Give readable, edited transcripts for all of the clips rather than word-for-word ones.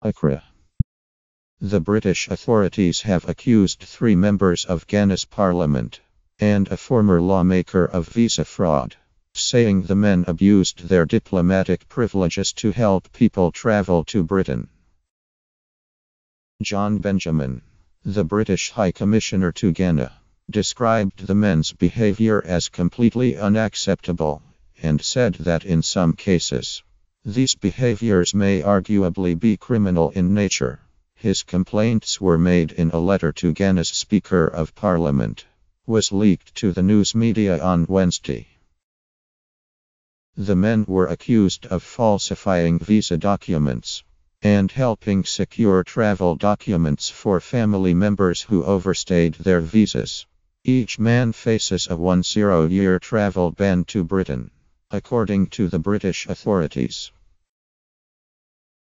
Accra. The British authorities have accused 3 members of Ghana's parliament and a former lawmaker of visa fraud, saying the men abused their diplomatic privileges to help people travel to Britain. John Benjamin, the British High Commissioner to Ghana, described the men's behavior as completely unacceptable and said that in some cases, these behaviors may arguably be criminal in nature. His complaints were made in a letter to Ghana's Speaker of Parliament, was leaked to the news media on Wednesday. The men were accused of falsifying visa documents and helping secure travel documents for family members who overstayed their visas. Each man faces a 10-year travel ban to Britain, according to the British authorities.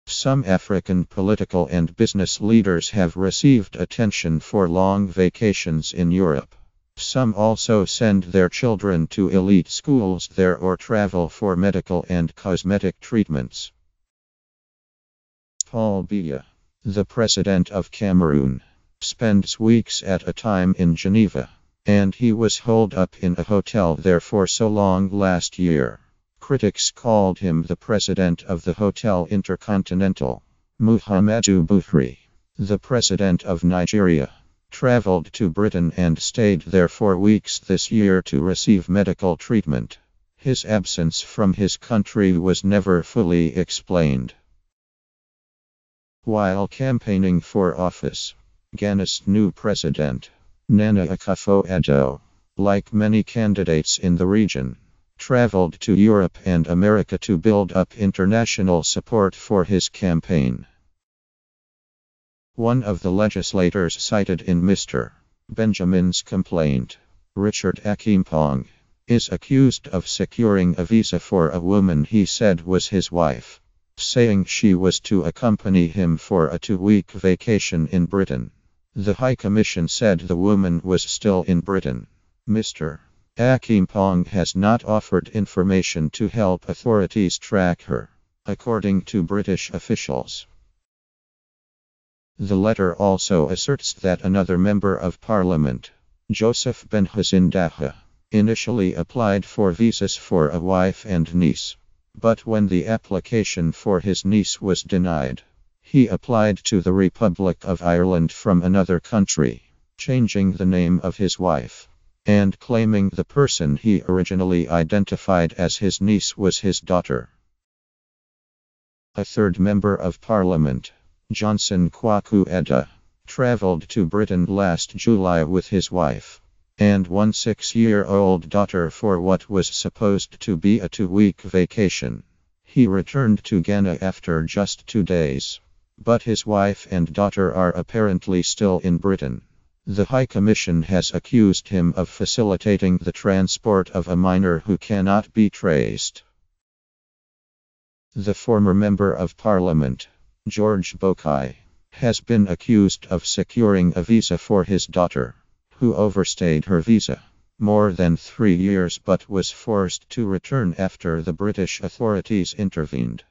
Some African political and business leaders have received attention for long vacations in Europe. Some also send their children to elite schools there or travel for medical and cosmetic treatments. Paul Biya, the president of Cameroon, spends weeks at a time in Geneva, and he was holed up in a hotel there for so long last year. Critics called him the president of the Hotel Intercontinental. Muhammadu Buhari, the president of Nigeria, traveled to Britain and stayed there for weeks this year to receive medical treatment. His absence from his country was never fully explained. While campaigning for office, Ghana's new president, Nana Akufo-Addo, like many candidates in the region, traveled to Europe and America to build up international support for his campaign. One of the legislators cited in Mr. Benjamin's complaint, Richard Akimpong, is accused of securing a visa for a woman he said was his wife, saying she was to accompany him for a 2-week vacation in Britain. The High Commission said the woman was still in Britain. Mr. Akimpong has not offered information to help authorities track her, according to British officials. The letter also asserts that another member of parliament, Joseph Benhazindaha, initially applied for visas for a wife and niece, but when the application for his niece was denied, he applied to the Republic of Ireland from another country, changing the name of his wife and claiming the person he originally identified as his niece was his daughter. A third member of parliament, Johnson Kwaku Edda, traveled to Britain last July with his wife and 6-year-old daughter for what was supposed to be a 2-week vacation. He returned to Ghana after just 2 days, but his wife and daughter are apparently still in Britain. The High Commission has accused him of facilitating the transport of a minor who cannot be traced. The former Member of Parliament, George Bokai, has been accused of securing a visa for his daughter, who overstayed her visa more than 3 years but was forced to return after the British authorities intervened.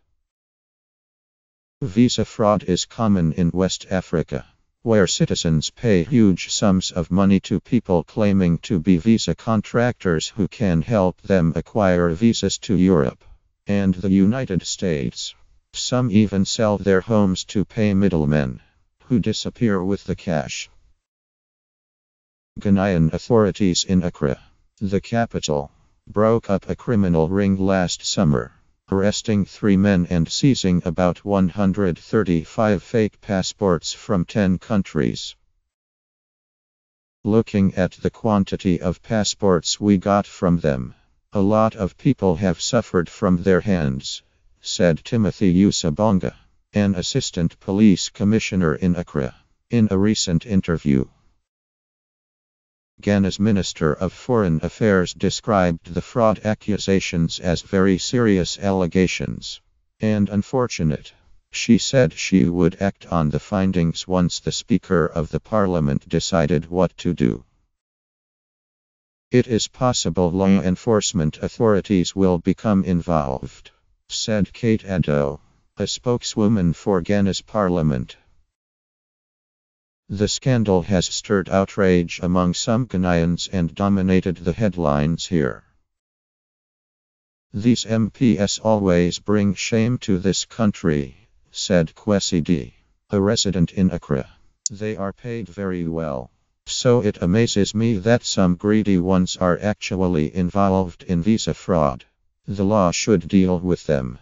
Visa fraud is common in West Africa, where citizens pay huge sums of money to people claiming to be visa contractors who can help them acquire visas to Europe and the United States. Some even sell their homes to pay middlemen, who disappear with the cash. Ghanaian authorities in Accra, the capital, broke up a criminal ring last summer, arresting 3 men and seizing about 135 fake passports from 10 countries. Looking at the quantity of passports we got from them, a lot of people have suffered from their hands, said Timothy Usabonga, an assistant police commissioner in Accra, in a recent interview. Ghana's Minister of Foreign Affairs described the fraud accusations as very serious allegations and unfortunate. She said she would act on the findings once the Speaker of the Parliament decided what to do. It is possible law enforcement authorities will become involved, said Kate Addo, a spokeswoman for Ghana's parliament. The scandal has stirred outrage among some Ghanaians and dominated the headlines here. "These MPs always bring shame to this country," said Kwesi D., a resident in Accra. "They are paid very well. So it amazes me that some greedy ones are actually involved in visa fraud. The law should deal with them."